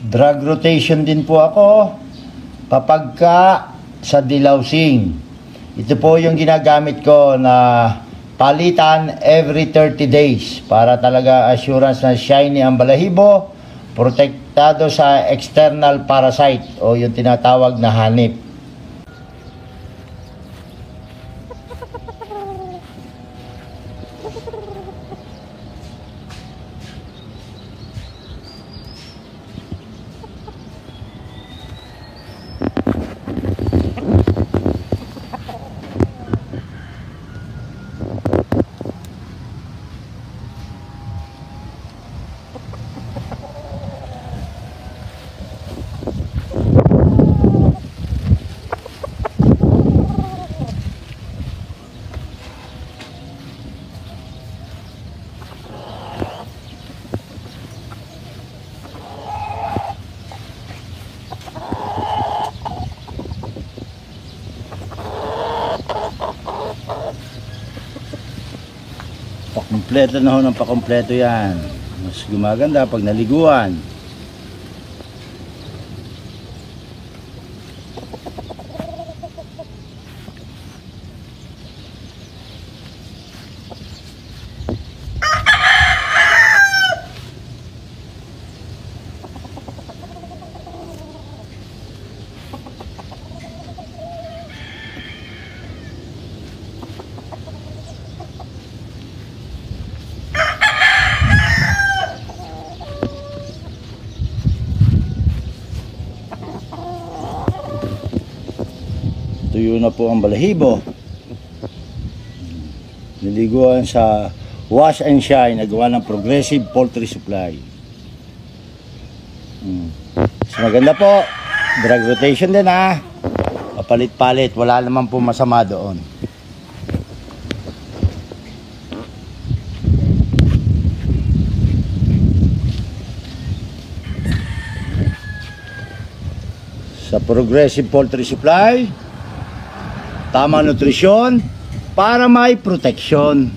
Drug rotation din po ako kapagka sa delousing. Ito po yung ginagamit ko na palitan every 30 days para talaga assurance na shiny ang balahibo, protektado sa external parasite o yung tinatawag na hanip. Pakumpleto na ho ng pakumpleto yan. Mas gumaganda pag naliguan. Tuyo na po ang balahibo. Niliguan sa wash and shine na gawa ng Progressive Poultry Supply. So maganda po. Drug rotation din ha. Papalit-palit. Wala naman po masama doon. Sa Progressive Poultry Supply, tamang nutrisyon para may proteksyon.